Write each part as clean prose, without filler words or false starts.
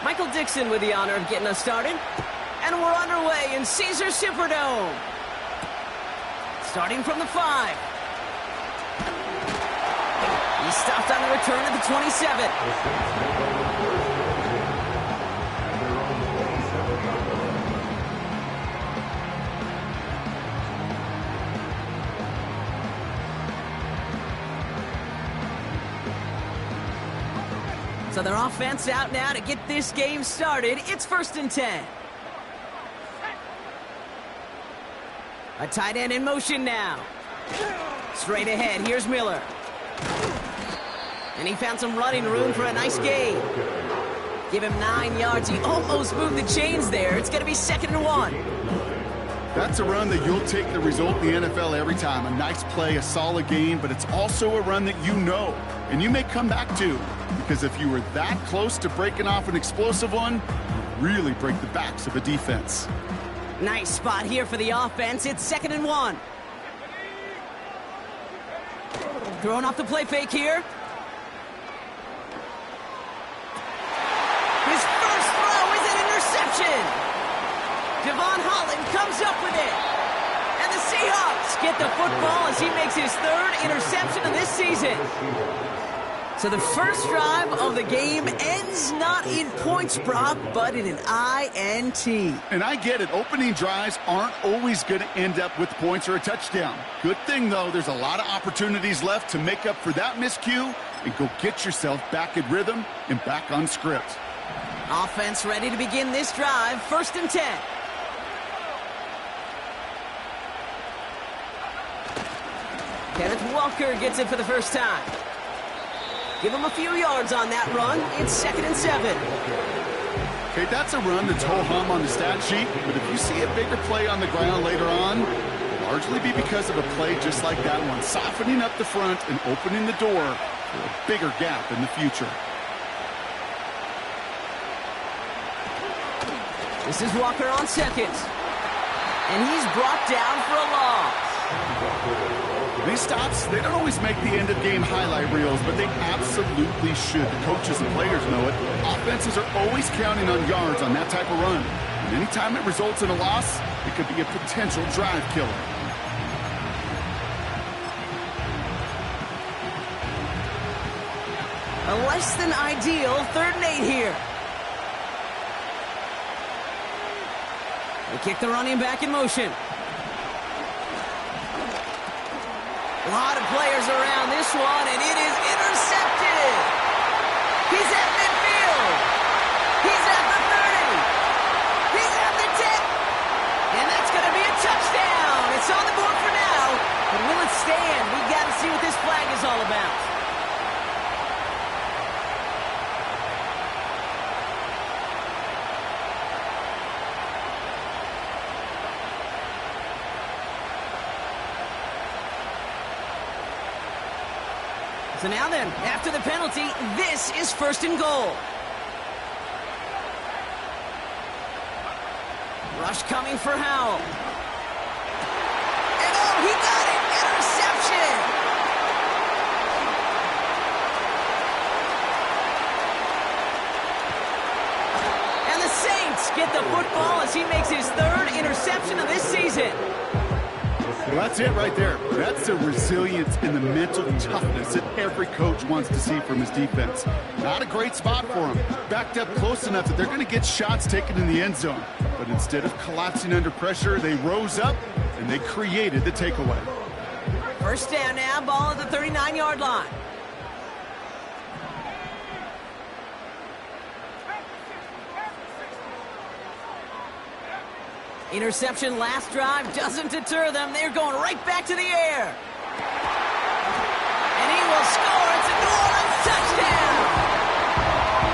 Michael Dixon with the honor of getting us started. And we're underway in Caesar Superdome. Starting from the 5. He's stopped on the return at the 27. So their offense out now to get this game started. It's 1st and 10. A tight end in motion now. Straight ahead, here's Miller. And he found some running room for a nice gain. Give him 9 yards. He almost moved the chains there. It's going to be 2nd and 1. That's a run that you'll take the result in the NFL every time. A nice play, a solid game, but it's also a run that you know, and you may come back to. Because if you were that close to breaking off an explosive one, you really break the backs of a defense. Nice spot here for the offense. It's 2nd and 1. Throwing off the play fake here. His first throw is an interception. Devon Holland comes up with it. And the Seahawks get the football as he makes his 3rd interception of this season. So the first drive of the game ends not in points, Brock, but in an INT. And I get it. Opening drives aren't always going to end up with points or a touchdown. Good thing, though, there's a lot of opportunities left to make up for that miscue and go get yourself back in rhythm and back on script. Offense ready to begin this drive. 1st and 10. Kenneth Walker gets it for the first time. Give him a few yards on that run. It's 2nd and 7. Okay, that's a run that's ho-hum on the stat sheet, but if you see a bigger play on the ground later on, it'll largely be because of a play just like that one, softening up the front and opening the door for a bigger gap in the future. This is Walker on 2nd. And he's brought down for a loss. These stops, they don't always make the end-of-game highlight reels, but they absolutely should. The coaches and players know it. Offenses are always counting on yards on that type of run. And anytime it results in a loss, it could be a potential drive killer. A less than ideal 3rd and 8 here. They kick the running back in motion. A lot of players around this one, and it is intercepted. He's at midfield. He's at the 30. He's at the 10. And that's going to be a touchdown. It's on the board for now. But will it stand? We've got to see what this flag is all about. So now then, after the penalty, this is 1st and goal. Rush coming for Howell. And oh, he got it! Interception! And the Saints get the football as he makes his 3rd interception of this season. Well, that's it right there. That's the resilience and the mental toughness that every coach wants to see from his defense. Not a great spot for him. Backed up close enough that they're going to get shots taken in the end zone. But instead of collapsing under pressure, they rose up and they created the takeaway. 1st down now, ball at the 39-yard line. Interception last drive doesn't deter them. They're going right back to the air. And he will score. It's a New Orleans touchdown.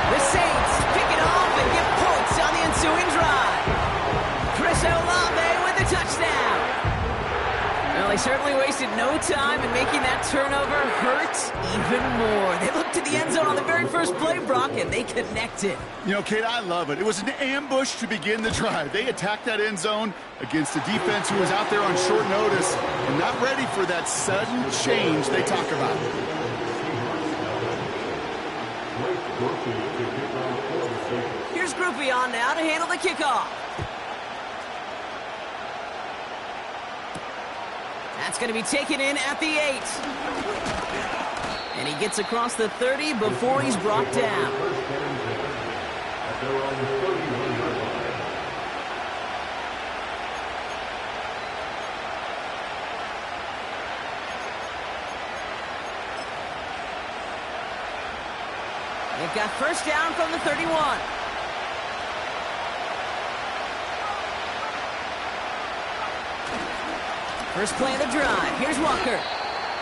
The Saints pick it off and get points on the ensuing drive. Chris Olave with the touchdown. Well, they certainly wasted no time in making that turnover hurt even more. They looked to the end zone on the very first play, Brock, and they connected. You know, Kate, I love it. It was an ambush to begin the drive. They attacked that end zone against a defense who was out there on short notice and not ready for that sudden change they talk about. Here's Groupie on now to handle the kickoff. That's going to be taken in at the 8. And he gets across the 30 before he's brought down. They've got first down from the 31. First play of the drive. Here's Walker.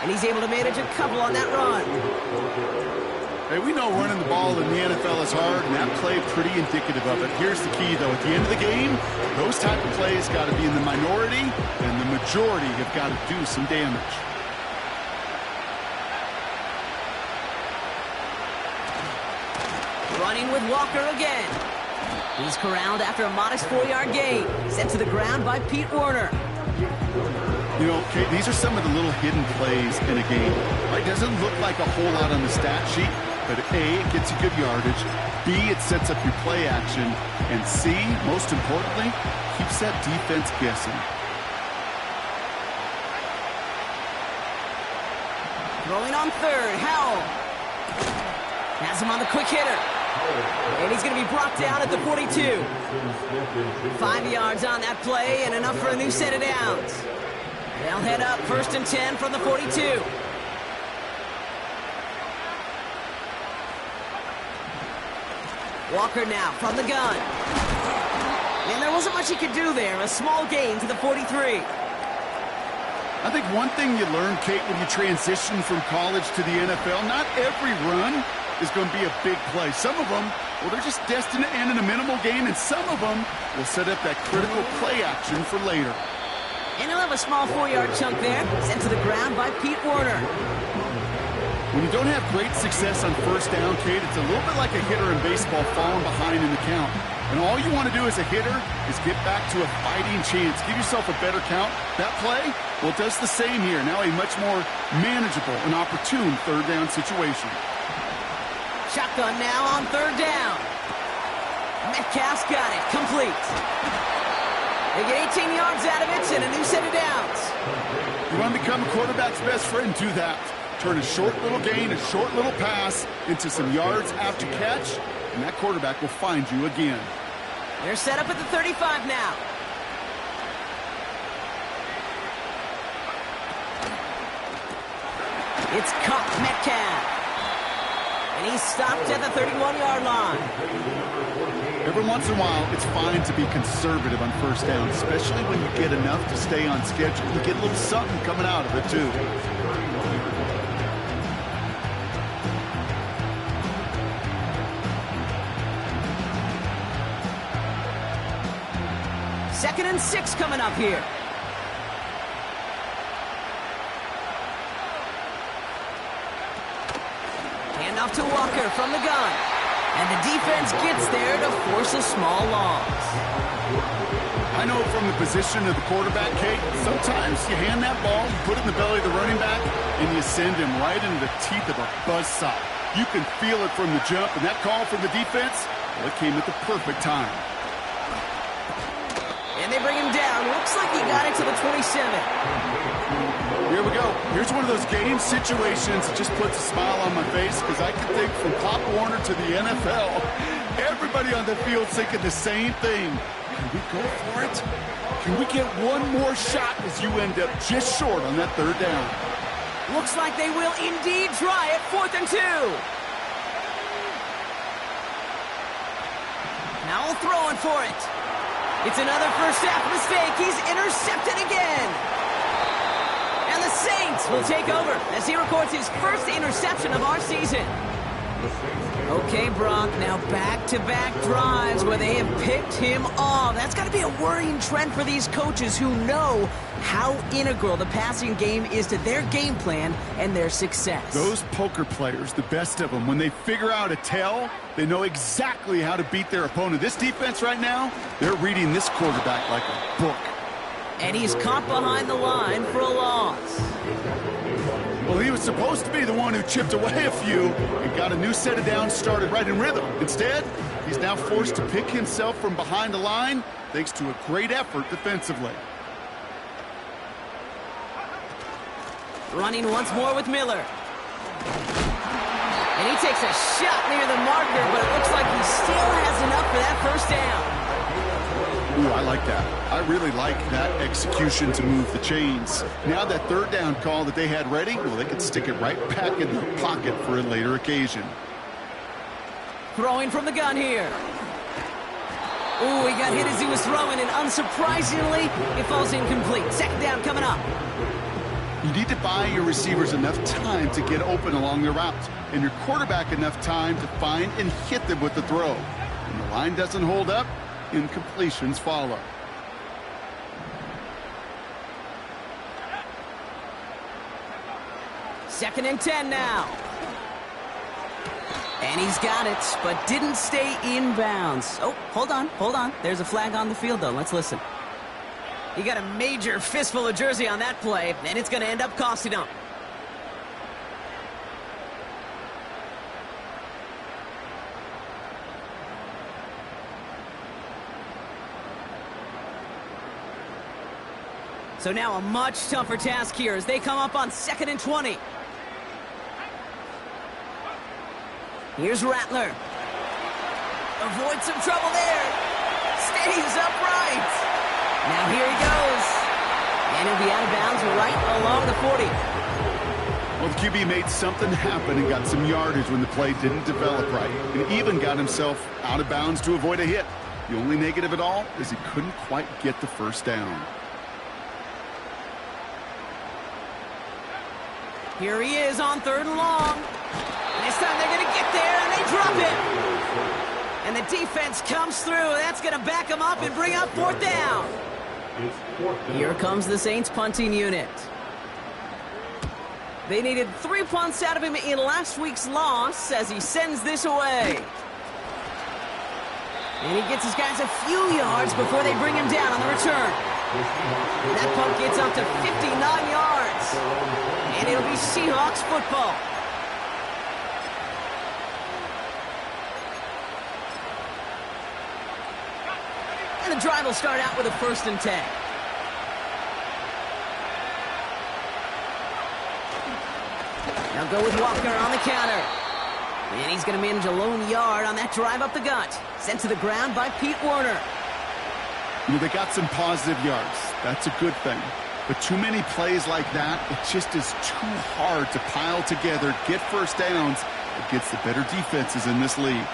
And he's able to manage a couple on that run. Hey, we know running the ball in the NFL is hard, and that play pretty indicative of it. Here's the key, though. At the end of the game, those type of plays got to be in the minority, and the majority have got to do some damage. Running with Walker again. He's corralled after a modest 4-yard gain. Sent to the ground by Pete Werner. You know, Kate, these are some of the little hidden plays in a game. Right? Doesn't look like a whole lot on the stat sheet, but A, it gets you good yardage. B, it sets up your play action. And C, most importantly, keeps that defense guessing. Throwing on third, Howell. Has him on the quick hitter. And he's going to be brought down at the 42. 5 yards on that play and enough for a new set of downs. They'll head up first and 10 from the 42. Walker now from the gun. And there wasn't much he could do there. A small gain to the 43. I think one thing you learn, Kate, when you transition from college to the NFL, not every run is going to be a big play. Some of them, well, they're just destined to end in a minimal gain, and some of them will set up that critical play action for later. And he'll have a small 4-yard chunk there, sent to the ground by Pete Werner. When you don't have great success on first down, Kate, it's a little bit like a hitter in baseball falling behind in the count. And all you want to do as a hitter is get back to a fighting chance. Give yourself a better count. That play, well, it does the same here. Now a much more manageable and opportune third down situation. Shotgun now on third down. Metcalf's got it, complete. They get 18 yards out of it and a new set of downs. You want to become a quarterback's best friend, do that. Turn a short little gain, a short little pass into some yards after catch, and that quarterback will find you again. They're set up at the 35 now. It's caught Metcalf. And he's stopped at the 31-yard line. Every once in a while, it's fine to be conservative on first down, especially when you get enough to stay on schedule. You get a little something coming out of it, too. Second and 6 coming up here. Handoff to Walker from the gun. And the defense gets there to force a small loss. I know from the position of the quarterback, Kate, sometimes you hand that ball, you put it in the belly of the running back, and you send him right into the teeth of a buzzsaw. You can feel it from the jump, and that call from the defense, well, it came at the perfect time. And they bring him down. Looks like he got it to the 27. Here we go. Here's one of those game situations that just puts a smile on my face because I can think from Pop Warner to the NFL, everybody on the field thinking the same thing. Can we go for it? Can we get one more shot as you end up just short on that third down? Looks like they will indeed try it. 4th and 2. Now throwing for it. It's another first half mistake. He's intercepted again. And the Saints will take over as he records his first interception of our season. Okay, Brock, now back-to-back drives where they have picked him off. That's got to be a worrying trend for these coaches who know how integral the passing game is to their game plan and their success. Those poker players, the best of them, when they figure out a tell, they know exactly how to beat their opponent. This defense right now, they're reading this quarterback like a book. And he's caught behind the line for a loss. Well, he was supposed to be the one who chipped away a few and got a new set of downs started right in rhythm. Instead, he's now forced to pick himself from behind the line thanks to a great effort defensively. Running once more with Miller. And he takes a shot near the marker, but it looks like he still has enough for that first down. Ooh, I like that. I really like that execution to move the chains. Now that third down call that they had ready, well, they could stick it right back in their pocket for a later occasion. Throwing from the gun here. Ooh, he got hit as he was throwing, and unsurprisingly, it falls incomplete. Second down coming up. You need to buy your receivers enough time to get open along their route, and your quarterback enough time to find and hit them with the throw. When the line doesn't hold up, incompletions follow. Second and 10 now. And he's got it, but didn't stay in bounds. Oh, hold on. There's a flag on the field, though. Let's listen. He got a major fistful of jersey on that play, and it's going to end up costing him. So now a much tougher task here as they come up on 2nd and 20. Here's Rattler. Avoids some trouble there. Stays upright. Now here he goes. And he'll be out of bounds right along the 40. Well, the QB made something happen and got some yardage when the play didn't develop right. And even got himself out of bounds to avoid a hit. The only negative at all is he couldn't quite get the first down. Here he is on 3rd and long. This time they're going to get there, and they drop it. And the defense comes through. That's going to back them up and bring up 4th down. Here comes the Saints punting unit. They needed 3 punts out of him in last week's loss as he sends this away. And he gets his guys a few yards before they bring him down on the return. That punt gets up to 59 yards. And it'll be Seahawks football. And the drive will start out with a 1st and 10. Now go with Walker on the counter. And he's going to manage a lone yard on that drive up the gut. Sent to the ground by Pete Werner. You know, they got some positive yards. That's a good thing. But too many plays like that, it just is too hard to pile together, get first downs against the better defenses in this league.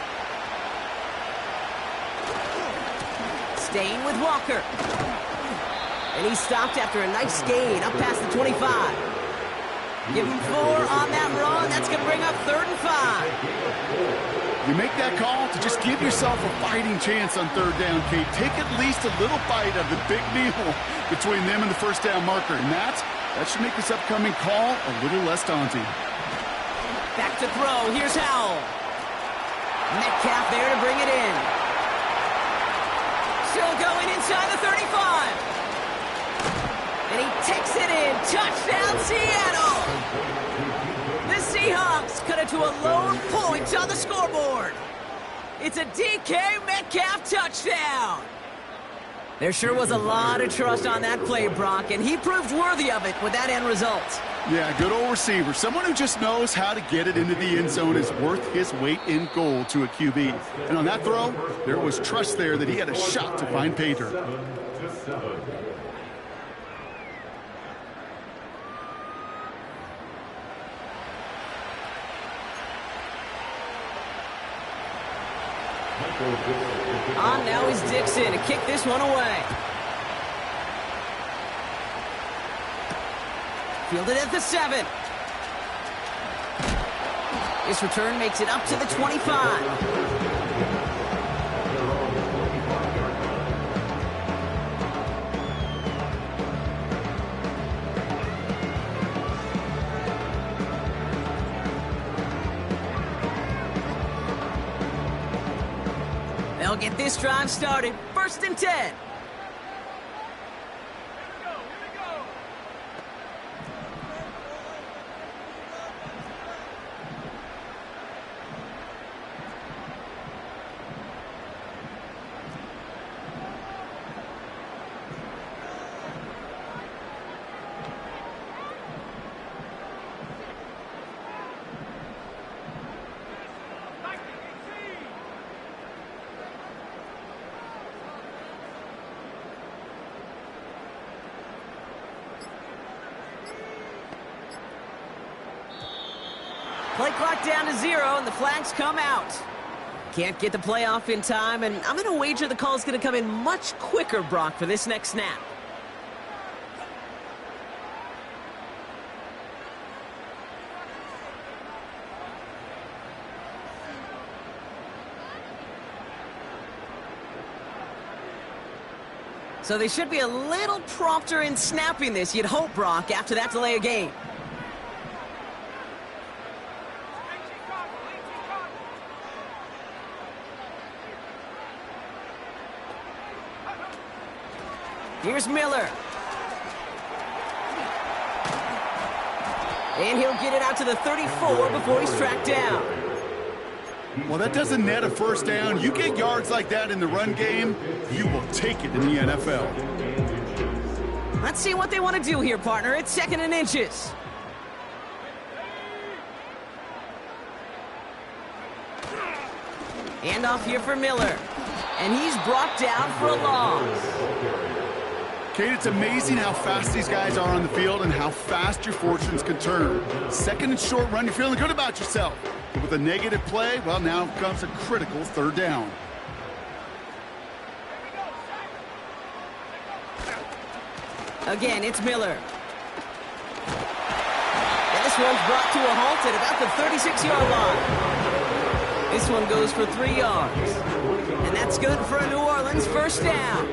Staying with Walker. And he stopped after a nice gain up past the 25. Give him 4 on that run. That's going to bring up 3rd and 5. You make that call to just give yourself a fighting chance on 3rd down, Kate. Take at least a little bite of the big meal between them and the first down marker. And that should make this upcoming call a little less daunting. Back to throw. Here's Howell. Metcalf there to bring it in. Still going inside the 35. And he takes it in. Touchdown, Seattle. The Seahawks cut it to a lone point on the scoreboard. It's a DK Metcalf touchdown. There sure was a lot of trust on that play, Brock, and he proved worthy of it with that end result. Yeah, good old receiver. Someone who just knows how to get it into the end zone is worth his weight in gold to a QB. And on that throw, there was trust there that he had a shot to find pay dirt. On now is Dixon to kick this one away. Fielded at the 7. This return makes it up to the 25. They'll get this drive started. 1st and 10. Play clock down to 0, and the flags come out. Can't get the play off in time, and I'm going to wager the call is going to come in much quicker, Brock, for this next snap. So they should be a little prompter in snapping this, you'd hope, Brock, after that delay of game. Here's Miller. And he'll get it out to the 34 before he's tracked down. Well, that doesn't net a first down. You get yards like that in the run game, you will take it in the NFL. Let's see what they want to do here, partner. It's 2nd and inches. Hand off here for Miller. And he's brought down for a loss. Kate, it's amazing how fast these guys are on the field and how fast your fortunes can turn. 2nd and short run, you're feeling good about yourself. But with a negative play, well, now comes a critical 3rd down. Again, it's Miller. And this one's brought to a halt at about the 36-yard line. This one goes for 3 yards. And that's good for a New Orleans 1st down.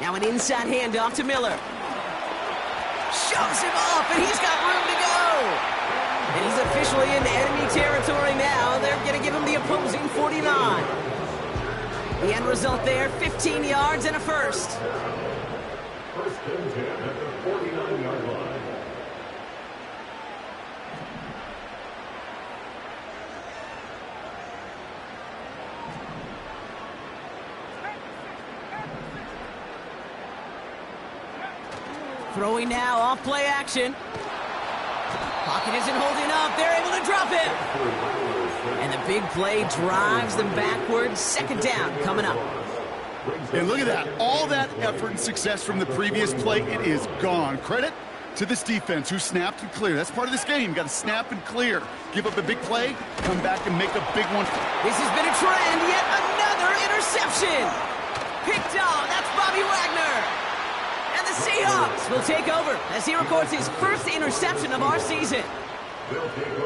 Now an inside handoff to Miller. Shoves him off, and he's got room to go. And he's officially in enemy territory now. They're going to give him the opposing 49. The end result there, 15 yards and a first. 1st and 10 at the 49-yard line. Throwing now, off play action. Pocket isn't holding up. They're able to drop him. And the big play drives them backwards. 2nd down coming up. And look at that. All that effort and success from the previous play, it is gone. Credit to this defense who snapped and cleared. That's part of this game. You got to snap and clear. Give up a big play, come back and make a big one. This has been a trend. Yet another interception. Picked off. That's Bobby Wagner. And the Seahawks will take over as he records his 1st interception of our season.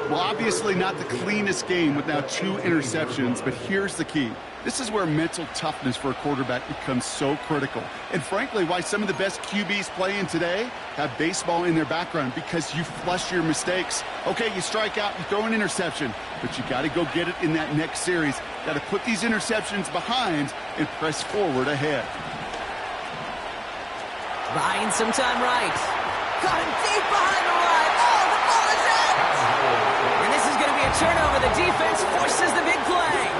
Well, obviously not the cleanest game with now 2 interceptions, but here's the key. This is where mental toughness for a quarterback becomes so critical. And frankly, why some of the best QBs playing today have baseball in their background, because you flush your mistakes. Okay, you strike out, you throw an interception, but you got to go get it in that next series. Got to put these interceptions behind and press forward ahead. Buying some time right. Caught him deep behind the line. Oh, the ball is out! And this is going to be a turnover. The defense forces the big play.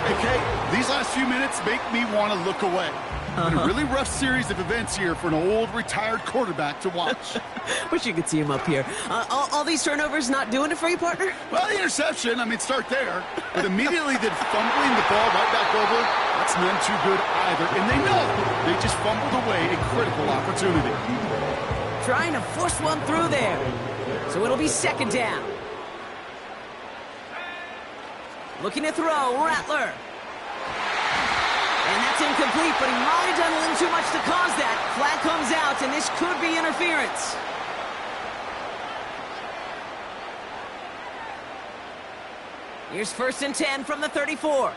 Hey, Kate, these last few minutes make me want to look away. Been a really rough series of events here for an old retired quarterback to watch. Wish you could see him up here. All these turnovers not doing it for you, partner? Well, the interception, I mean, start there. But immediately then fumbling the ball right back over, that's none too good either. And they know they just fumbled away a critical opportunity. Trying to force one through there. So it'll be 2nd down. Looking to throw, Rattler. And that's incomplete, but he might have done a little too much to cause that. Flag comes out, and this could be interference. Here's 1st and 10 from the 34.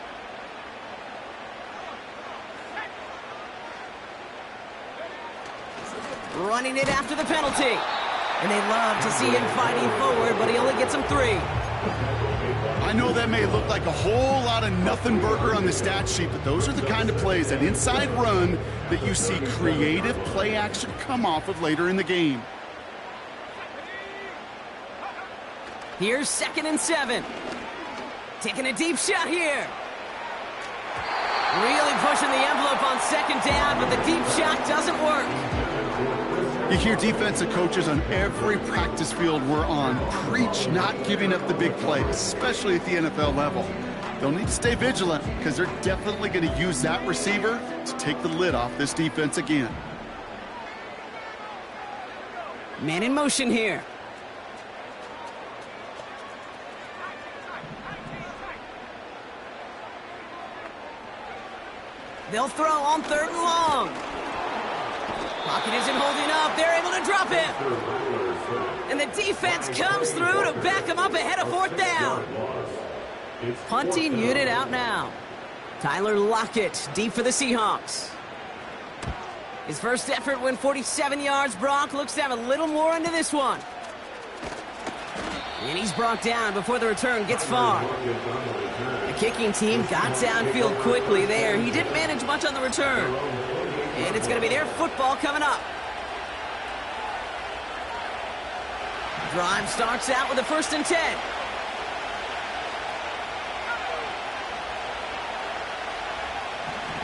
Running it after the penalty. And they love to see him fighting forward, but he only gets him 3. I know that may look like a whole lot of nothing burger on the stat sheet, but those are the kind of plays, that inside run, that you see creative play action come off of later in the game. Here's 2nd and 7. Taking a deep shot here. Really pushing the envelope on 2nd down, but the deep shot doesn't work. You hear defensive coaches on every practice field we're on preach not giving up the big play, especially at the NFL level. They'll need to stay vigilant because they're definitely going to use that receiver to take the lid off this defense again. Man in motion here. They'll throw on 3rd and long. Pocket isn't holding up. They're able to drop him. And the defense comes through to back him up ahead of 4th down. Punting unit out now. Tyler Lockett deep for the Seahawks. His first effort went 47 yards. Brock looks to have a little more into this one. And he's brought down before the return gets far. The kicking team got downfield quickly there. He didn't manage much on the return. And it's going to be their football coming up. Drive starts out with a 1st and 10.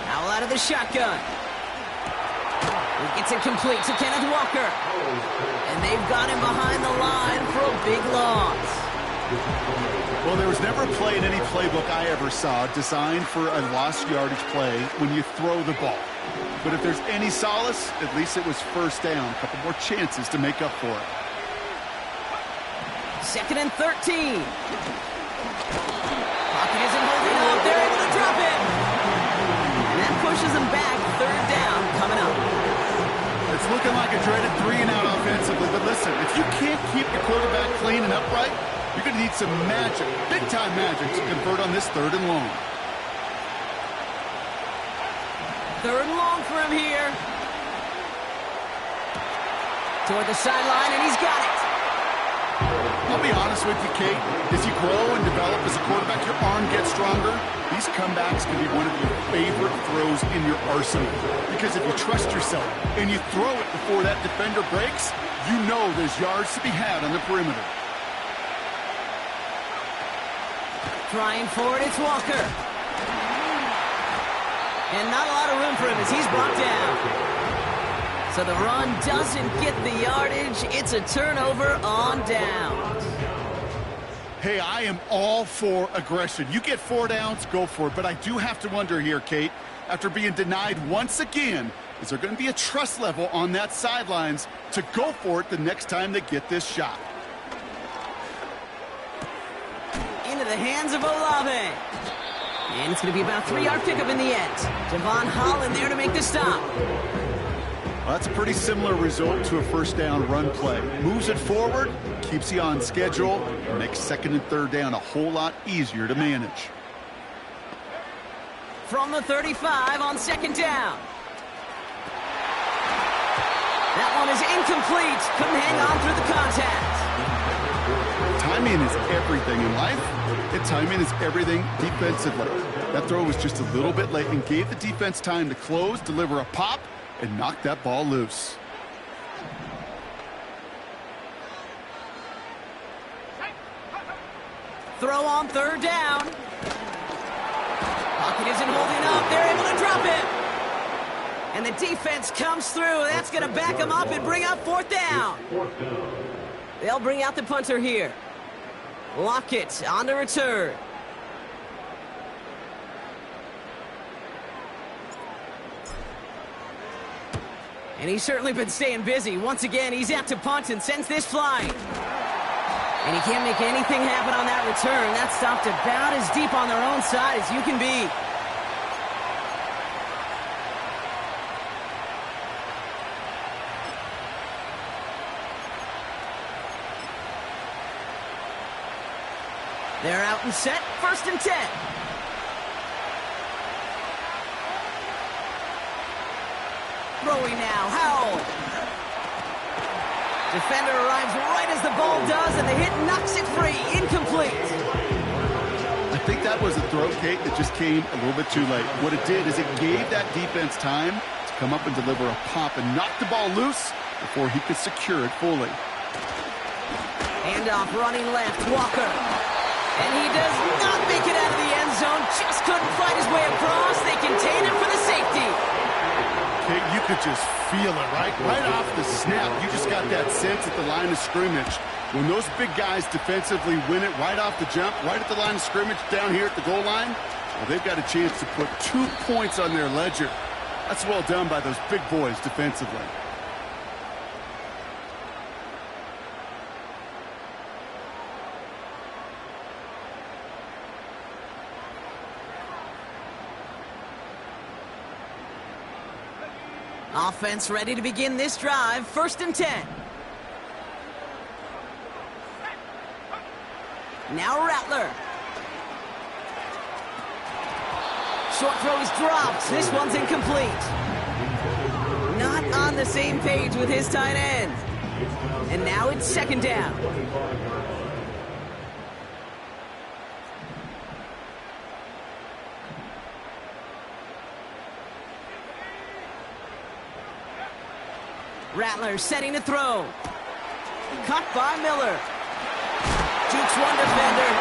Howell out of the shotgun. He gets it complete to Kenneth Walker. And they've got him behind the line for a big loss. Well, there was never a play in any playbook I ever saw designed for a lost yardage play when you throw the ball. But if there's any solace, at least it was 1st down. A couple more chances to make up for it. 2nd and 13. Pocket isn't holding up. They're able to drop it. And that pushes them back. 3rd down coming up. It's looking like a dreaded 3-and-out offensively. But listen, if you can't keep the quarterback clean and upright, you're going to need some magic, big-time magic, to convert on this 3rd and long. 3rd and long for him here. Toward the sideline, and he's got it. I'll be honest with you, Kate. As you grow and develop as a quarterback, your arm gets stronger. These comebacks can be one of your favorite throws in your arsenal. Because if you trust yourself and you throw it before that defender breaks, you know there's yards to be had on the perimeter. Trying for it, it's Walker. And not a lot of room for him as he's brought down. So the run doesn't get the yardage. It's a turnover on downs. Hey, I am all for aggression. You get 4 downs, go for it. But I do have to wonder here, Kate, after being denied once again, is there going to be a trust level on that sidelines to go for it the next time they get this shot? Into the hands of Olave. And it's going to be about a 3-yard pickup in the end. Javon Holland there to make the stop. Well, that's a pretty similar result to a 1st down run play. Moves it forward, keeps you on schedule, and makes 2nd and 3rd down a whole lot easier to manage. From the 35 on 2nd down. That one is incomplete. Couldn't hang on through the contact. Timing is everything in life, and timing is everything defensively. That throw was just a little bit late and gave the defense time to close, deliver a pop, and knock that ball loose. Throw on 3rd down. Pocket isn't holding up. They're able to drop it. And the defense comes through. That's going to back them up and bring up 4th down. They'll bring out the punter here. Lockett on the return. And he's certainly been staying busy. Once again, he's out to punt and sends this flying. And he can't make anything happen on that return. That stopped about as deep on their own side as you can be. They're out and set, 1st and 10. Throwing now, Howell. Defender arrives right as the ball does, and the hit knocks it free. Incomplete. I think that was a throw, Kate, that just came a little bit too late. What it did is it gave that defense time to come up and deliver a pop and knock the ball loose before he could secure it fully. Handoff running left, Walker. And he does not make it out of the end zone. Just couldn't fight his way across. They contain him for the safety. Kate, you could just feel it, right? Right off the snap, you just got that sense at the line of scrimmage. When those big guys defensively win it right off the jump, right at the line of scrimmage down here at the goal line, well, they've got a chance to put 2 points on their ledger. That's well done by those big boys defensively. Offense ready to begin this drive. 1st and 10. Now Rattler. Short throw is dropped. This one's incomplete. Not on the same page with his tight end. And now it's 2nd down. Rattler setting to throw. Caught by Miller. Jukes one defender.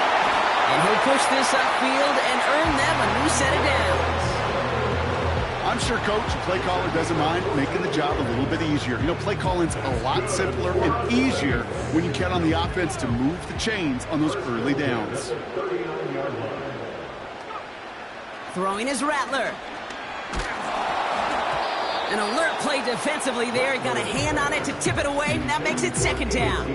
And he'll push this upfield and earn them a new set of downs. I'm sure coach, play caller doesn't mind making the job a little bit easier. You know, play calling's a lot simpler and easier when you count on the offense to move the chains on those early downs. Throwing is Rattler. An alert play defensively there. He got a hand on it to tip it away, and that makes it 2nd down.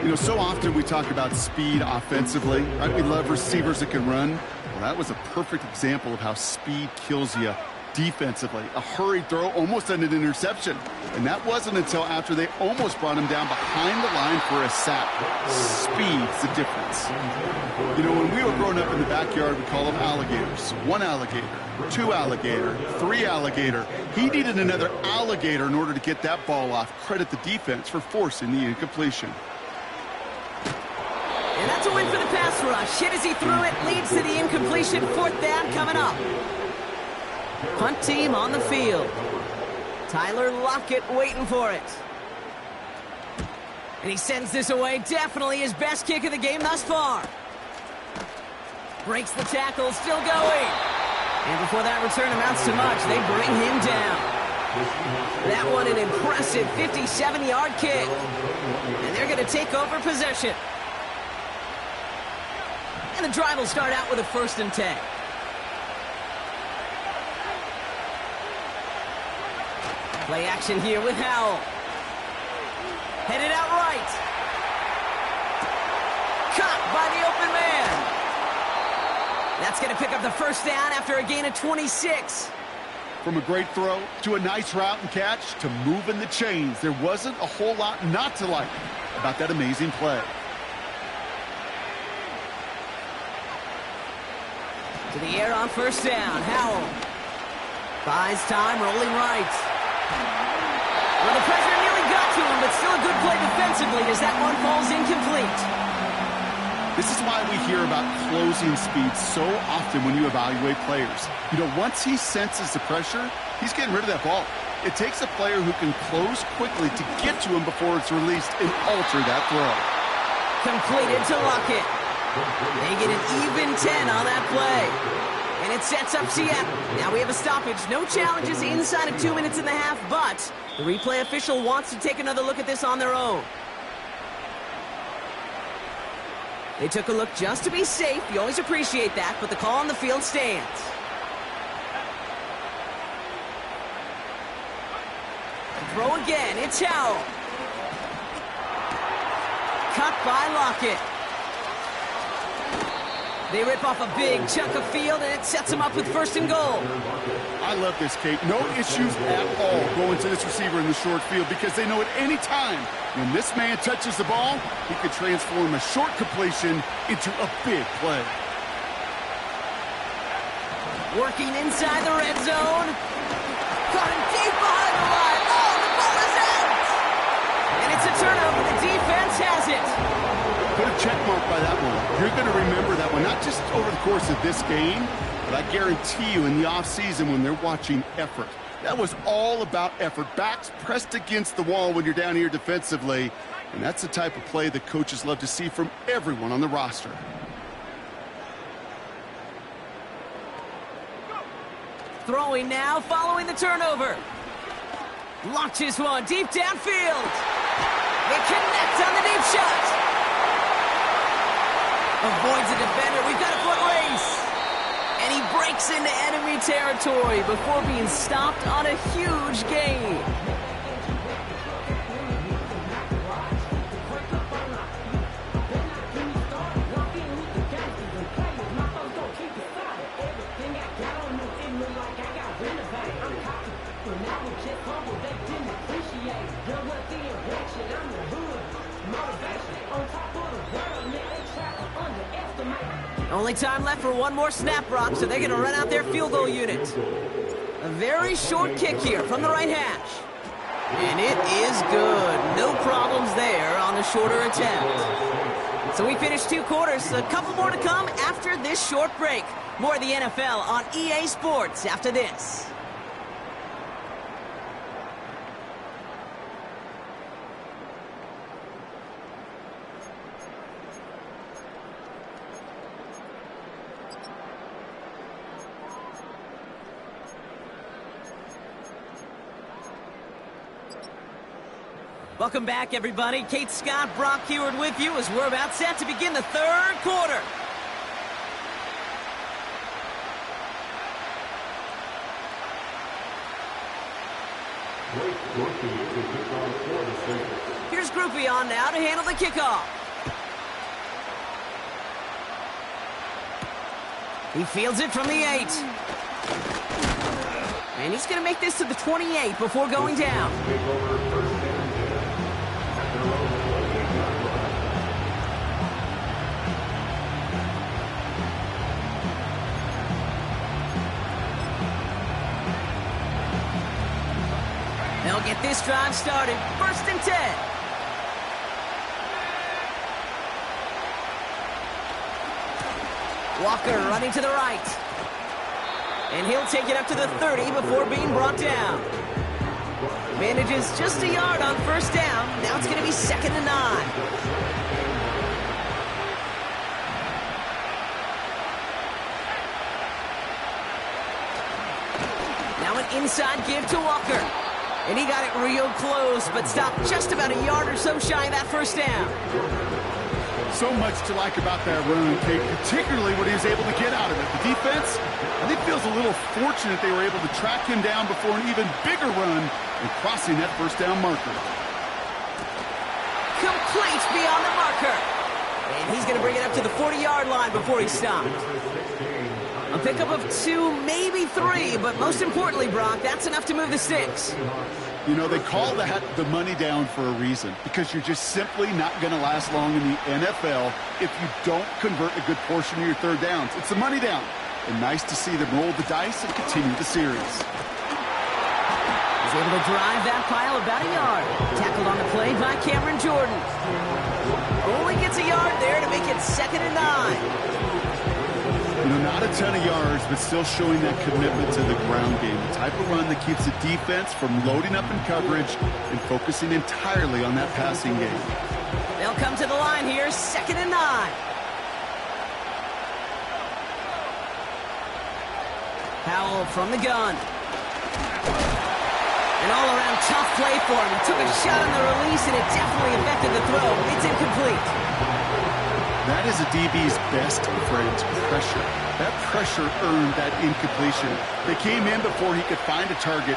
You know, so often we talk about speed offensively, right? We love receivers that can run. Well, that was a perfect example of how speed kills you defensively. A hurried throw almost ended an interception. And that wasn't until after they almost brought him down behind the line for a sack. Speed's the difference. You know, when we were growing up in the backyard, we call them alligators. 1 alligator, 2 alligator, 3 alligator. He needed another alligator in order to get that ball off. Credit the defense for forcing the incompletion. And that's a win for the pass rush. Hit as he threw it, leads to the incompletion. 4th down coming up. Punt team on the field. Tyler Lockett waiting for it. And he sends this away. Definitely his best kick of the game thus far. Breaks the tackle, still going. And before that return amounts to much, they bring him down. That one an impressive 57-yard kick. And they're going to take over possession. And the drive will start out with a 1st and 10. Play action here with Howell. Headed out right. Caught by the open man. That's going to pick up the 1st down after a gain of 26. From a great throw to a nice route and catch to moving the chains, there wasn't a whole lot not to like about that amazing play. To the air on 1st down. Howell buys time, rolling right. Well, the pressure nearly got to him, but still a good play defensively as that one falls incomplete. This is why we hear about closing speed so often when you evaluate players. You know, once he senses the pressure, he's getting rid of that ball. It takes a player who can close quickly to get to him before it's released and alter that throw. Completed to Lockett. They get an even 10 on that play. And it sets up Seattle. Now we have a stoppage. No challenges inside of 2 minutes and a half, but the replay official wants to take another look at this on their own. They took a look just to be safe. You always appreciate that, but the call on the field stands. Throw again. It's Howell. Cut by Lockett. They rip off a big chunk of field, and it sets them up with 1st and goal. I love this, Kate. No issues at all going to this receiver in the short field because they know at any time when this man touches the ball, he could transform a short completion into a big play. Working inside the red zone. Caught him deep behind the line. Oh, the ball is out! And it's a turnover. The defense has it. Put a check mark by that one. You're going to remember that one, not just over the course of this game, but I guarantee you in the offseason when they're watching effort. That was all about effort. Backs pressed against the wall when you're down here defensively, and that's the type of play that coaches love to see from everyone on the roster. Throwing now, following the turnover. Launches one deep downfield. They connect on the deep shot. Avoids a defender. We've got a foot race. And he breaks into enemy territory before being stopped on a huge gain. Only time left for one more snap, Brock, so they're going to run out their field goal unit. A very short kick here from the right hash. And it is good. No problems there on the shorter attempt. So we finished 2 quarters. A couple more to come after this short break. More of the NFL on EA Sports after this. Welcome back, everybody. Kate Scott, Brock Heward with you as we're about set to begin the 3rd quarter. Here's Groupie on now to handle the kickoff. He fields it from the 8. And he's going to make this to the 28 before going down. They'll get this drive started. 1st and 10. Walker running to the right. And he'll take it up to the 30 before being brought down. Manages just a yard on 1st down. Now it's going to be 2nd and 9. Now an inside give to Walker. And he got it real close, but stopped just about a yard or so shy of that 1st down. So much to like about that run, Kate, particularly what he was able to get out of it. The defense, I think, feels a little fortunate they were able to track him down before an even bigger run and crossing that 1st down marker. Complete beyond the marker. And he's going to bring it up to the 40-yard line before he's stopped. A pickup of 2, maybe 3, but most importantly, Brock, that's enough to move the sticks. You know, they call that the money down for a reason, because you're just simply not going to last long in the NFL if you don't convert a good portion of your 3rd downs. It's the money down. And nice to see them roll the dice and continue the series. He's able to drive that pile about a yard. Tackled on the play by Cameron Jordan. Only gets a yard there to make it 2nd and 9. You know, not a ton of yards, but still showing that commitment to the ground game. The type of run that keeps the defense from loading up in coverage and focusing entirely on that passing game. They'll come to the line here, 2nd and 9. Powell from the gun. An all-around tough play for him. He took a shot on the release, and it definitely affected the throw. It's incomplete. That is a DB's best friend, pressure. That pressure earned that incompletion. They came in before he could find a target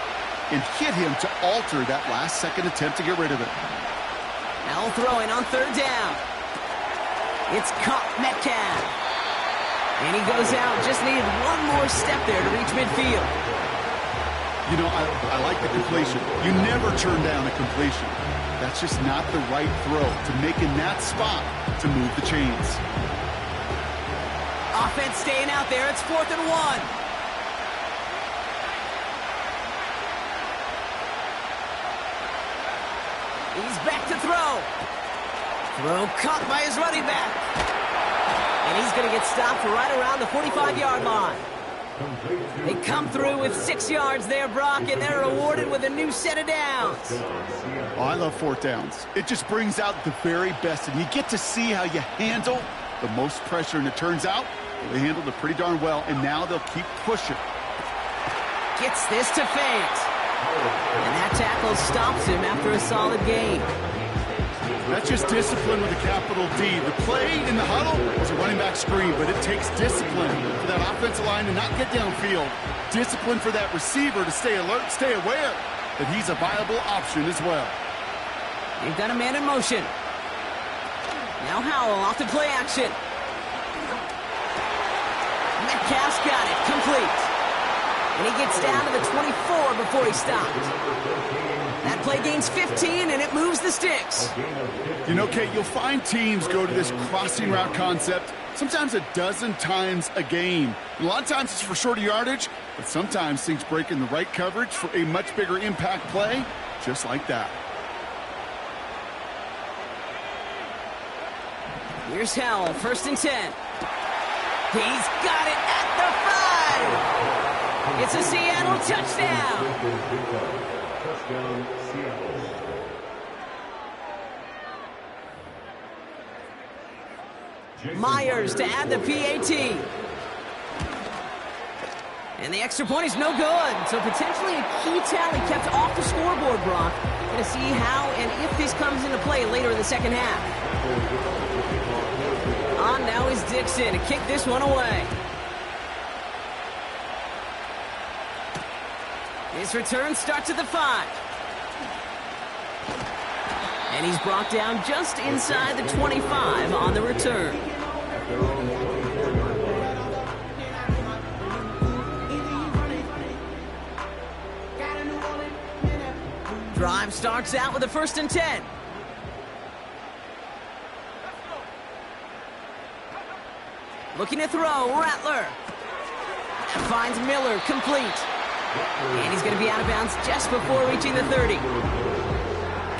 and hit him to alter that last-second attempt to get rid of it. Now throwing on 3rd down. It's caught Metcalf. And he goes out. Just needed one more step there to reach midfield. You know, I like the completion. You never turn down a completion. That's just not the right throw to make in that spot to move the chains. Offense staying out there. It's 4th and 1. He's back to throw. Throw caught by his running back. And he's going to get stopped right around the 45-yard line. They come through with 6 yards there, Brock, and they're rewarded with a new set of downs. Oh, I love 4th downs. It just brings out the very best, and you get to see how you handle the most pressure, and it turns out they handled it pretty darn well, and now they'll keep pushing. Gets this to feint. And that tackle stops him after a solid gain. That's just discipline with a capital D. The play in the huddle is a running back screen, but it takes discipline for that offensive line to not get downfield. Discipline for that receiver to stay alert, stay aware that he's a viable option as well. They've got a man in motion. Now Howell off to play action. Metcalf's got it, complete. And he gets down to the 24 before he stopped. That play gains 15, and it moves the sticks. You know, Kate, you'll find teams go to this crossing route concept sometimes a dozen times a game. And a lot of times it's for shorter yardage, but sometimes things break in the right coverage for a much bigger impact play, just like that. Here's Howell, 1st and 10. He's got it at the 5. It's a Seattle touchdown. Touchdown, Seattle. Myers to add the PAT. And the extra point is no good. So potentially a key tally kept off the scoreboard, Brock. Going to see how and if this comes into play later in the second half. On now is Dixon to kick this one away. His return starts at the 5. And he's brought down just inside the 25 on the return. Drive starts out with a 1st and 10. Looking to throw, Rattler. Finds Miller, complete. And he's going to be out of bounds just before reaching the 30.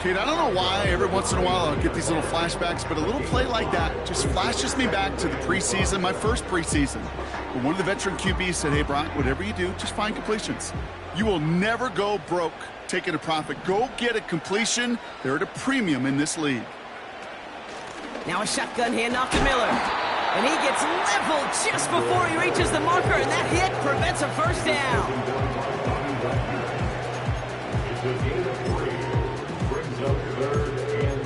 Kate, I don't know why every once in a while I'll get these little flashbacks, but a little play like that just flashes me back to the preseason, my first preseason. When one of the veteran QBs said, hey, Brock, whatever you do, just find completions. You will never go broke taking a profit. Go get a completion. They're at a premium in this league. Now a shotgun handoff to Miller. And he gets leveled just before he reaches the marker, and that hit prevents a 1st down. It's a gain of 3. Brings up 3rd and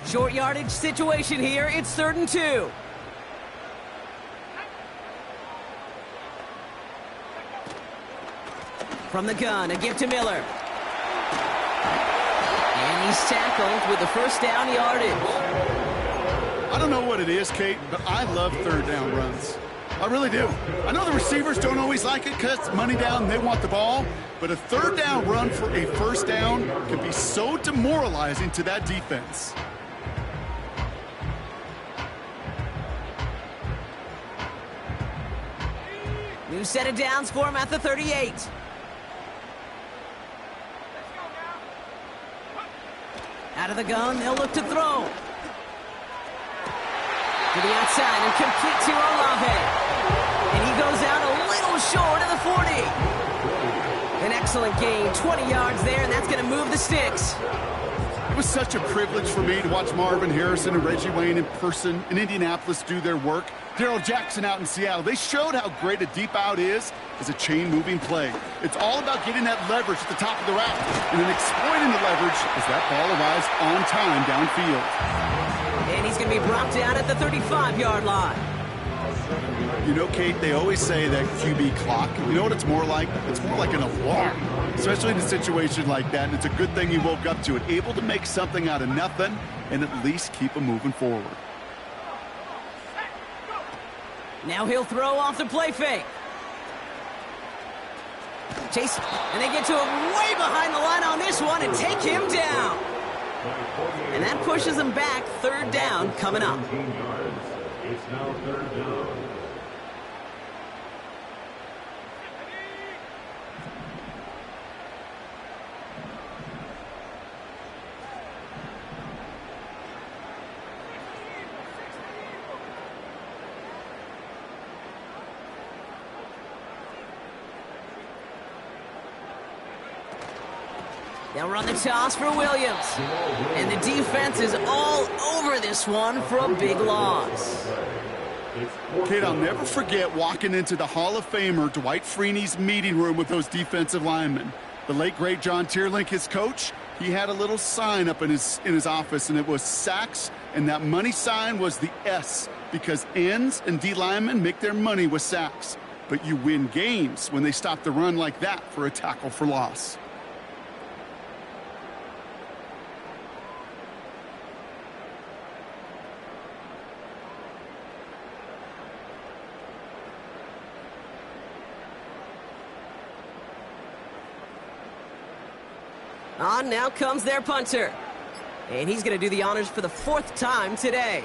2. Short yardage situation here. It's 3rd and 2. From the gun, a give to Miller. And he's tackled with the 1st down yardage. I don't know what it is, Kate, but I love 3rd down runs. I really do. I know the receivers don't always like it because it's money down and they want the ball, but a 3rd down run for a 1st down can be so demoralizing to that defense. New set of downs for him at the 38. Out of the gun, they'll look to throw. To the outside and complete to Olave. And he goes out a little short of the 40. An excellent gain, 20 yards there, and that's going to move the sticks. It was such a privilege for me to watch Marvin Harrison and Reggie Wayne in person in Indianapolis do their work. Darrell Jackson out in Seattle. They showed how great a deep out is as a chain-moving play. It's all about getting that leverage at the top of the route and then exploiting the leverage as that ball arrives on time downfield. And he's going to be brought down at the 35-yard line. You know, Kate, they always say that QB clock. You know what it's more like? It's more like an alarm, especially in a situation like that. And it's a good thing you woke up to it, able to make something out of nothing and at least keep them moving forward. Now he'll throw off the play fake. Chase, and they get to him way behind the line on this one and take him down. And that pushes him back. Third down coming up. It's now third down. They'll run the toss for Williams. And the defense is all over this one for a big loss. Kate, I'll never forget walking into the Hall of Famer Dwight Freeney's meeting room with those defensive linemen. The late, great John Tierlink, his coach, he had a little sign up in his office, and it was sacks, and that money sign was the S, because ends and D linemen make their money with sacks. But you win games when they stop the run like that for a tackle for loss. On now comes their punter. And he's going to do the honors for the fourth time today.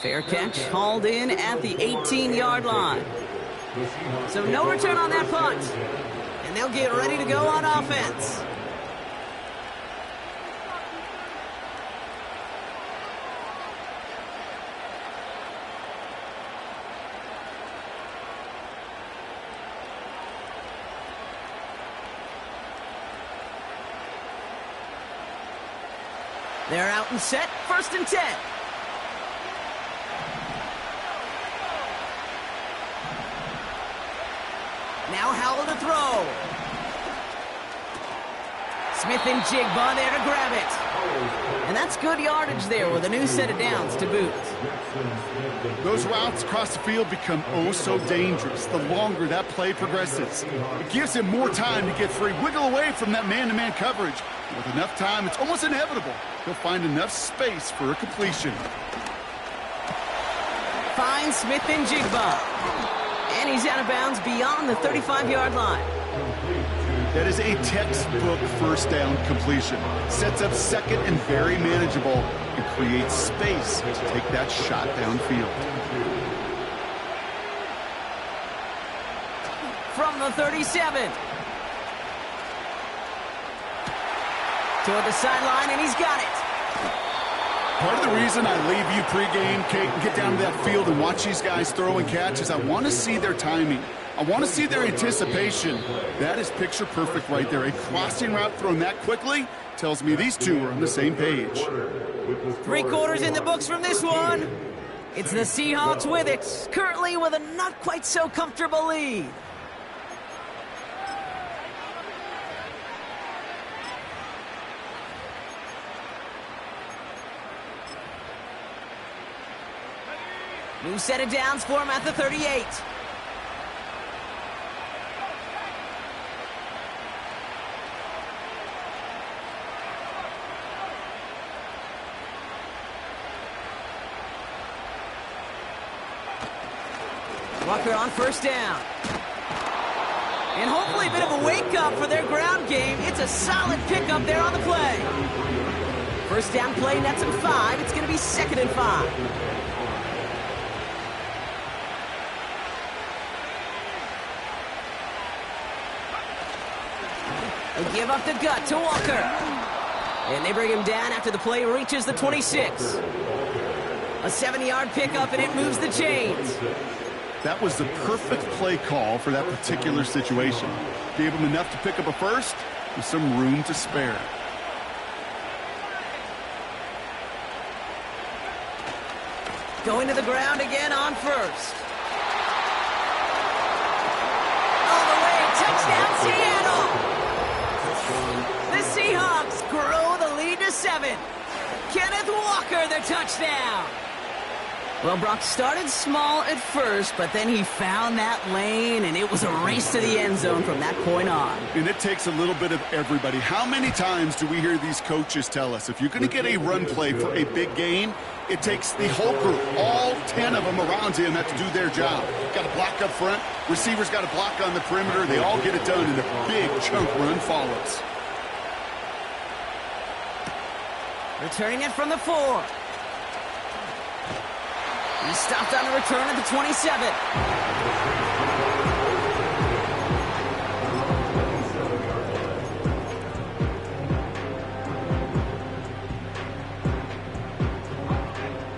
Fair catch hauled in at the 18-yard line. So no return on that punt. And they'll get ready to go on offense. They're out and set, 1st and 10. Now Howell to throw. Smith and Jigba there to grab it. And that's good yardage there with a new set of downs to boot. Those routes across the field become oh so dangerous the longer that play progresses. It gives him more time to get free, wiggle away from that man-to-man coverage. With enough time, it's almost inevitable. He'll find enough space for a completion. Finds Smith and Jigba. And he's out of bounds beyond the 35-yard line. That is a textbook first down completion. Sets up second and very manageable and creates space to take that shot downfield. From the 37. Toward the sideline, and he's got it. Part of the reason I leave you pregame, Kate, and get down to that field and watch these guys throw and catch is I want to see their timing. I want to see their anticipation. That is picture perfect right there. A crossing route thrown that quickly tells me these two are on the same page. 3 quarters in the books from this one. It's the Seahawks with it, currently with a not quite so comfortable lead. New set of downs for him at the 38. Walker on 1st down. And hopefully a bit of a wake-up for their ground game. It's a solid pickup there on the play. 1st down play, nets him 5. It's going to be 2nd and 5. They give up the gut to Walker. And they bring him down after the play reaches the 26. A 7-yard pickup, and it moves the chains. That was the perfect play call for that particular situation. Gave him enough to pick up a first with some room to spare. Going to the ground again on 1st. All the way, touchdown Seattle! The Seahawks grow the lead to 7. Kenneth Walker, the touchdown. Well, Brock started small at first, but then he found that lane, and it was a race to the end zone from that point on. And it takes a little bit of everybody. How many times do we hear these coaches tell us, if you're going to get a run play for a big gain, it takes the whole group, all 10 of them around him have to do their job. Got to block up front. Receivers got to block on the perimeter. They all get it done, and a big chunk run follows. Returning it from the 4. He stopped on the return at the 27.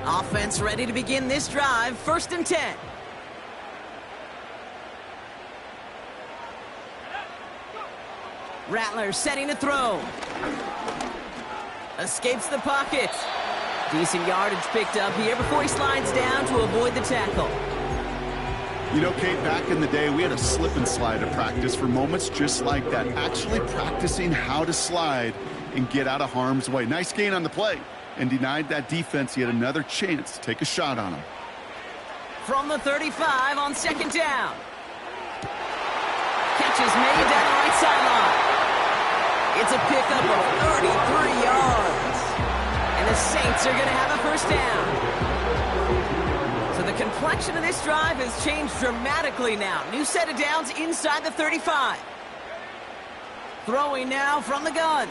Offense ready to begin this drive. 1st and 10. Rattler setting to throw. Escapes the pocket. Decent yardage picked up here before he slides down to avoid the tackle. You know, Kate, back in the day, we had a slip and slide at practice for moments just like that. Actually practicing how to slide and get out of harm's way. Nice gain on the play. And denied that defense yet another chance to take a shot on him. From the 35 on 2nd down. Catch is made down the right sideline. It's a pickup of 33 yards. And the Saints are going to have a 1st down. So the complexion of this drive has changed dramatically now. New set of downs inside the 35. Throwing now from the gun.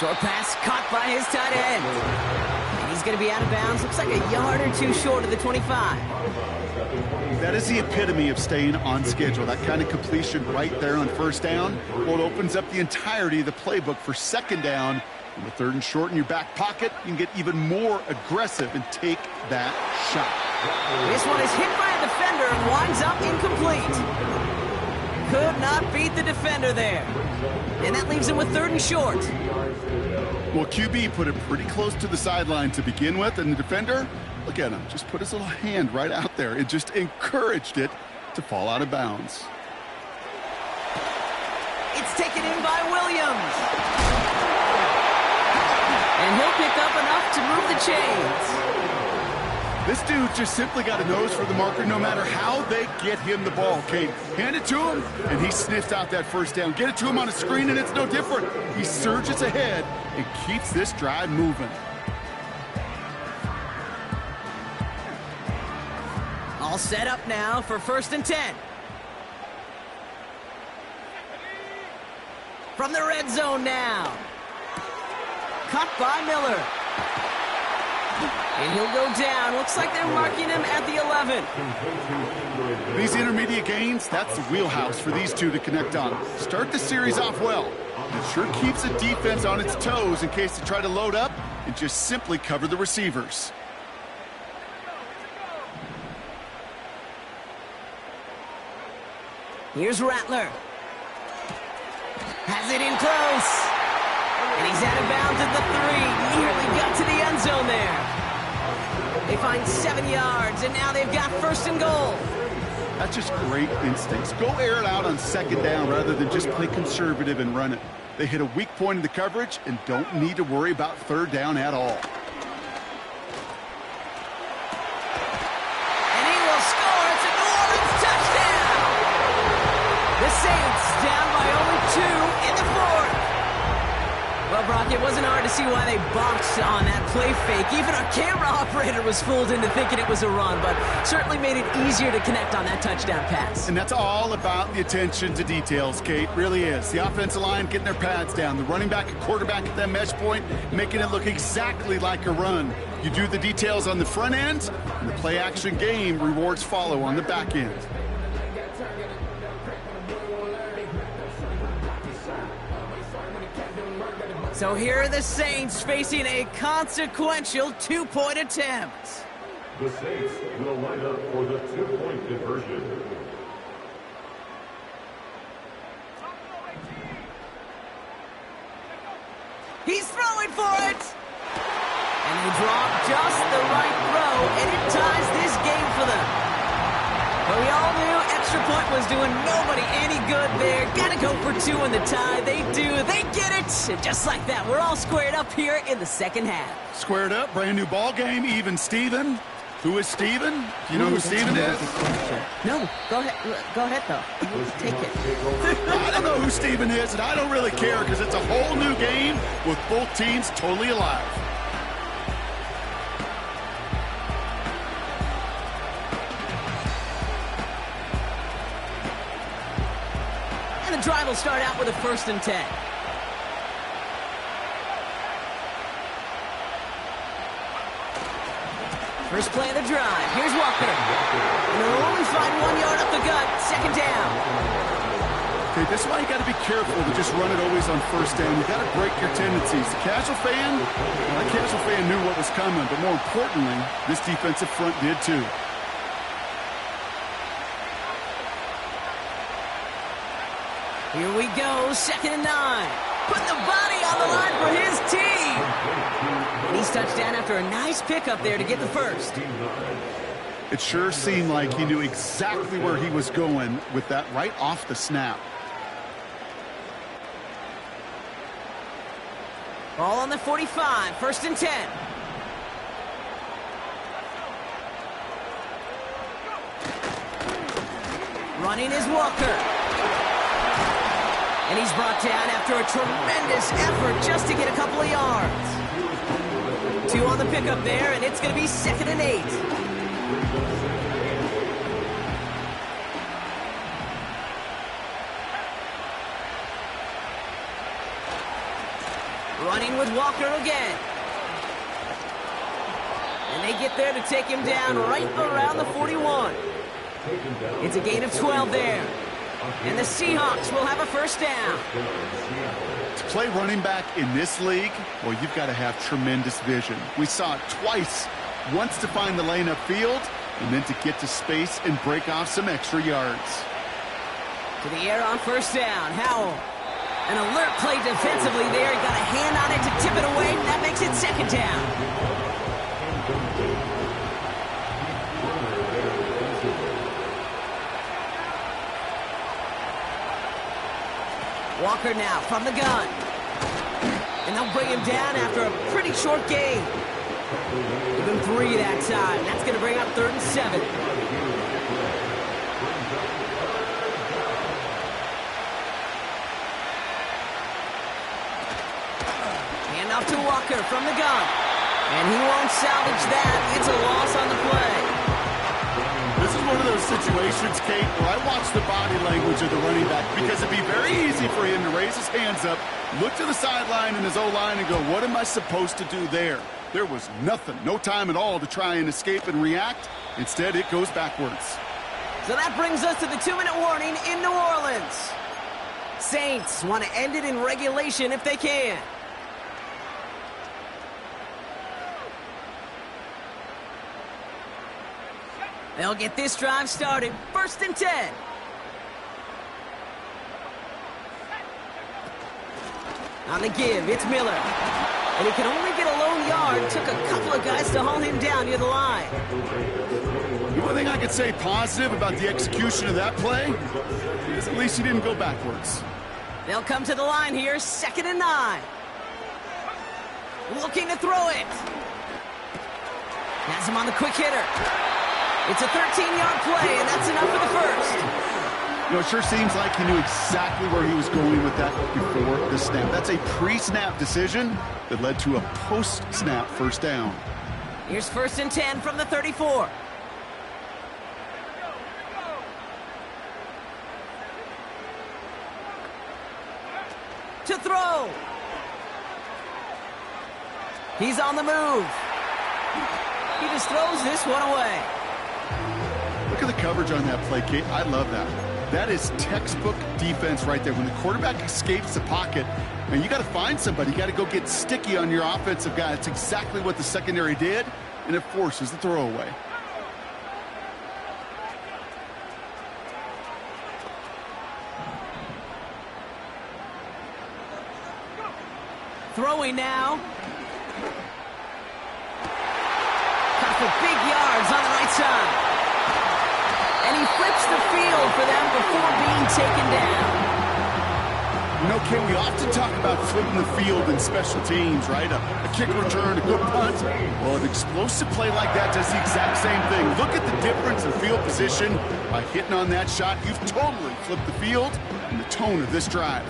Short pass caught by his tight end. And he's going to be out of bounds. Looks like a yard or two short of the 25. That is the epitome of staying on schedule. That kind of completion right there on 1st down. Well, it opens up the entirety of the playbook for 2nd down. And with 3rd and short in your back pocket, you can get even more aggressive and take that shot. This one is hit by a defender and winds up incomplete. Could not beat the defender there. And that leaves him with 3rd and short. Well, QB put it pretty close to the sideline to begin with, and the defender, look at him, just put his little hand right out there. It just encouraged it to fall out of bounds. It's taken in by Williams. And he'll pick up enough to move the chains. This dude just simply got a nose for the marker no matter how they get him the ball. Kate, hand it to him, and he sniffs out that 1st down. Get it to him on a screen, and it's no different. He surges ahead and keeps this drive moving. All set up now for 1st and 10. From the red zone now. Cut by Miller. And he'll go down. Looks like they're marking him at the 11. These intermediate gains, that's the wheelhouse for these two to connect on. Start the series off well. It sure keeps the defense on its toes in case they try to load up and just simply cover the receivers. Here's Rattler. Has it in close. And he's out of bounds at the 3. Nearly got to the end zone there. They find 7 yards, and now they've got 1st and goal. That's just great instincts. Go air it out on 2nd down rather than just play conservative and run it. They hit a weak point in the coverage and don't need to worry about 3rd down at all. And he will score. It's a New Orleans touchdown. The Saints down by only 2 in the 4th. Well, Brock, it wasn't hard to see why they boxed on that play fake. Even our camera operator was fooled into thinking it was a run, but certainly made it easier to connect on that touchdown pass. And that's all about the attention to details, Kate. Really is. The offensive line getting their pads down. The running back and quarterback at that mesh point, making it look exactly like a run. You do the details on the front end, and the play-action game rewards follow on the back end. So here are the Saints facing a consequential 2-point attempt. The Saints will line up for the 2-point conversion. He's throwing for it! And they drop just the right throw, and it ties this game for them. But we all knew extra point was doing nobody any good there. Gotta go for two in the tie. They do. They get it. And just like that, we're all squared up here in the second half. Squared up, brand new ball game, even Steven. Who is Steven? Do you know who Steven is? No, go ahead though. Take it. I don't know who Steven is, and I don't really care because it's a whole new game with both teams totally alive. And the drive will start out with a 1st and 10. First play of the drive. Here's Walker. And they'll only find 1 yard up the gut. 2nd down. Okay, this is why you got to be careful to just run it always on 1st down. You got to break your tendencies. The casual fan, well, that casual fan knew what was coming, but more importantly, this defensive front did too. Here we go, 2nd and 9. Putting the body on the line for his team. And he's touched down after a nice pickup there to get the first. It sure seemed like he knew exactly where he was going with that right off the snap. Ball on the 45, 1st and 10. Running is Walker. And he's brought down after a tremendous effort just to get a couple of yards. 2 on the pickup there, and it's going to be 2nd and 8. Running with Walker again. And they get there to take him down right around the 41. It's a gain of 12 there. And the Seahawks will have a 1st down. To play running back in this league, well, you've got to have tremendous vision. We saw it twice. Once to find the lane upfield, and then to get to space and break off some extra yards. To the air on 1st down. Howell. An alert play defensively there. He got a hand on it to tip it away, and that makes it 2nd down. Walker now from the gun. And they'll bring him down after a pretty short gain. Give him 3 that time. That's going to bring up 3rd and 7. Hand off to Walker from the gun. And he won't salvage that. It's a loss on the play. This is one of those situations, Kate, where I watch the body language of the running back because it'd be very easy for him to raise his hands up, look to the sideline in his O-line and go, what am I supposed to do there? There was nothing, no time at all to try and escape and react. Instead, it goes backwards. So that brings us to the 2-minute warning in New Orleans. Saints want to end it in regulation if they can. They'll get this drive started. 1st and 10. On the give, it's Miller. And he can only get a lone yard. Took a couple of guys to haul him down near the line. The only thing I could say positive about the execution of that play is at least he didn't go backwards. They'll come to the line here, 2nd and 9. Looking to throw it. Has him on the quick hitter. It's a 13-yard play, and that's enough for the first. You know, it sure seems like he knew exactly where he was going with that before the snap. That's a pre-snap decision that led to a post-snap 1st down. Here's 1st and 10 from the 34. To throw. He's on the move. He just throws this one away. Look at the coverage on that play, Kate. I love that. That is textbook defense right there. When the quarterback escapes the pocket, and you got to find somebody. You got to go get sticky on your offensive guy. That's exactly what the secondary did, and it forces the throwaway. Throwing now. Got for big yards on the right side. And he flips the field for them before being taken down. You know, Ken, we often talk about flipping the field in special teams, right? A kick return, a good punt. Well, an explosive play like that does the exact same thing. Look at the difference in field position. By hitting on that shot, you've totally flipped the field and the tone of this drive.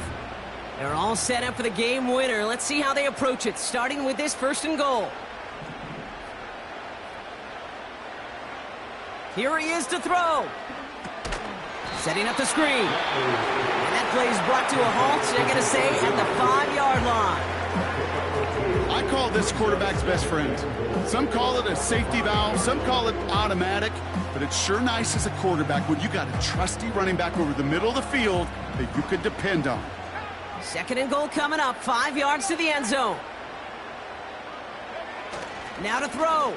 They're all set up for the game winner. Let's see how they approach it, starting with this 1st and goal. Here he is to throw. Setting up the screen. And that play is brought to a halt, so they're going to say at the 5-yard line. I call this quarterback's best friend. Some call it a safety valve, some call it automatic, but it's sure nice as a quarterback when you got a trusty running back over the middle of the field that you could depend on. 2nd and goal coming up, 5 yards to the end zone. Now to throw.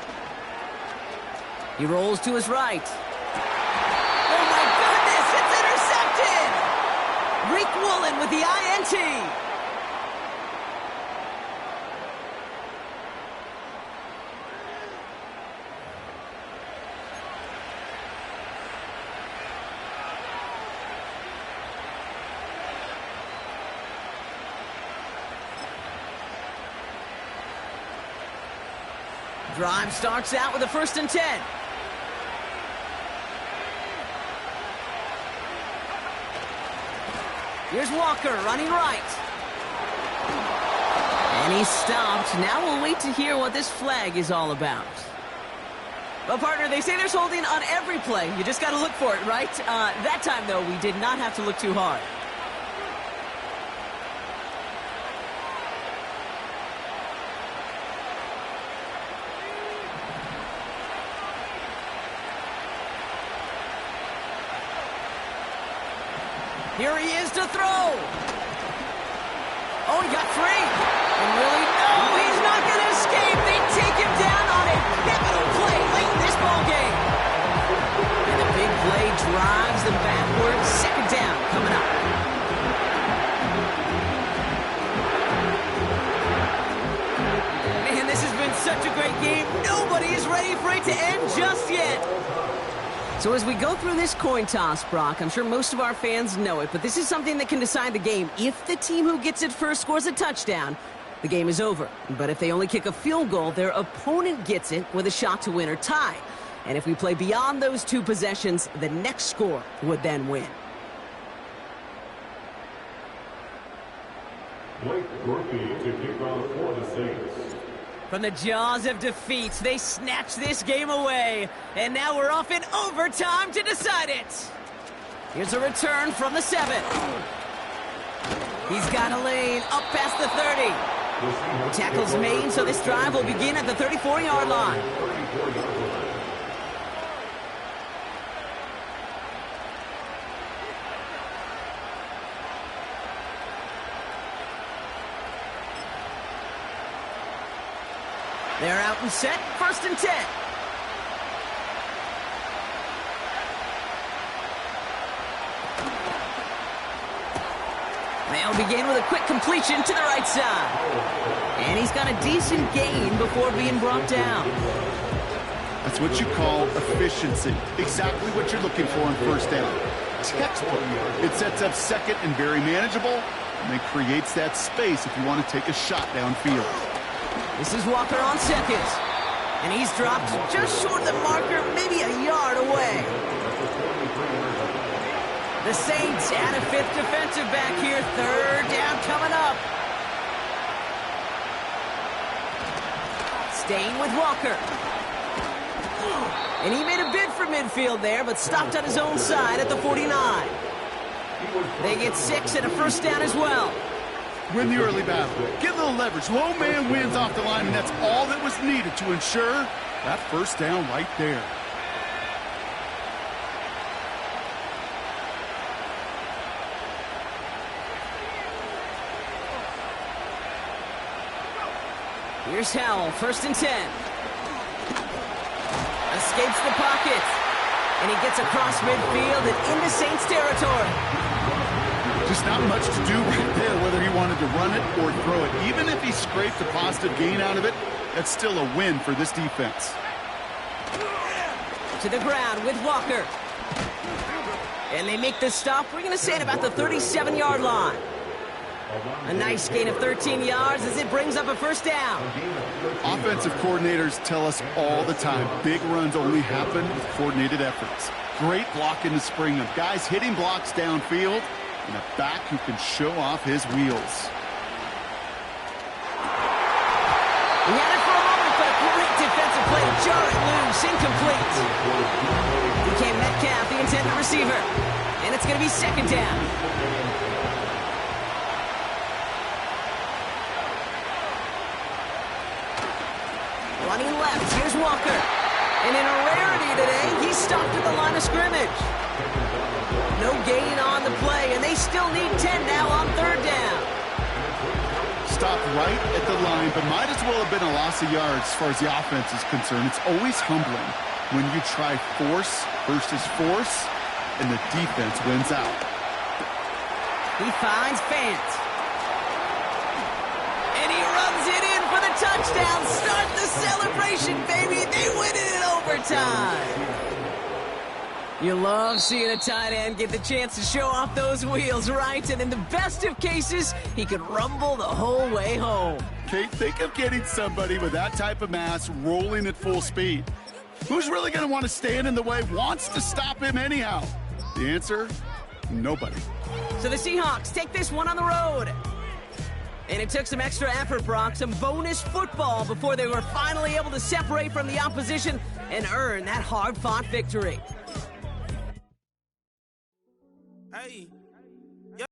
He rolls to his right. Oh my goodness, it's intercepted! Reek Woolen with the INT. Drive starts out with a 1st and 10. Here's Walker running right. And he's stopped. Now we'll wait to hear what this flag is all about. Well, partner, they say there's holding on every play. You just got to look for it, right? That time, though, we did not have to look too hard. Here he is to throw. Oh, he got free. And really, no, he's not going to escape. They take him down on a pivotal play late in this ball game. And the big play drives them backwards. 2nd down coming up. Man, this has been such a great game. Nobody is ready for it to end just yet. So as we go through this coin toss, Brock, I'm sure most of our fans know it, but this is something that can decide the game. If the team who gets it first scores a touchdown, the game is over. But if they only kick a field goal, their opponent gets it with a shot to win or tie. And if we play beyond those 2 possessions, the next score would then win. Blake Murphy to kick off for the Saints. From the jaws of defeat, they snatch this game away. And now we're off in overtime to decide it. Here's a return from the 7. He's got a lane up past the 30. The tackle's made, so this drive will begin at the 34-yard line. They're out and set, 1st and 10. They'll begin with a quick completion to the right side. And he's got a decent gain before being brought down. That's what you call efficiency. Exactly what you're looking for on 1st down. Textbook. It sets up 2nd and very manageable, and it creates that space if you want to take a shot downfield. This is Walker on 2nd. And he's dropped just short of the marker, maybe a yard away. The Saints add a 5th defensive back here. 3rd down coming up. Staying with Walker. And he made a bid for midfield there, but stopped on his own side at the 49. They get 6 and a 1st down as well. Win the early battle. Get a little leverage. Low man wins off the line, and that's all that was needed to ensure that 1st down right there. Here's Howell, 1st and 10. Escapes the pocket. And he gets across midfield and into Saints territory. Just not much to do right there, whether he wanted to run it or throw it. Even if he scraped a positive gain out of it, that's still a win for this defense. To the ground with Walker. And they make the stop, we're going to say, at about the 37-yard line. A nice gain of 13 yards as it brings up a first down. Offensive coordinators tell us all the time, big runs only happen with coordinated efforts. Great blocking to spring them. Guys hitting blocks downfield, and a back who can show off his wheels. He had it for a moment, but a great defensive play to jar it loose, incomplete. DK Metcalf, the intended receiver. And it's going to be second down. Running left, here's Walker. And in a rarity today, he's stopped at the line of scrimmage. No gain on the play, and they still need 10 now on third down. Stopped right at the line, but might as well have been a loss of yards as far as the offense is concerned. It's always humbling when you try force versus force, and the defense wins out. He finds Fant. And he runs it in for the touchdown. Start the celebration, baby. They win it in overtime. You love seeing a tight end get the chance to show off those wheels, right? And in the best of cases, he could rumble the whole way home. Kate, think of getting somebody with that type of mass rolling at full speed. Who's really going to want to stand in the way, wants to stop him anyhow? The answer, nobody. So the Seahawks take this one on the road. And it took some extra effort, Brock, some bonus football before they were finally able to separate from the opposition and earn that hard-fought victory. Hey.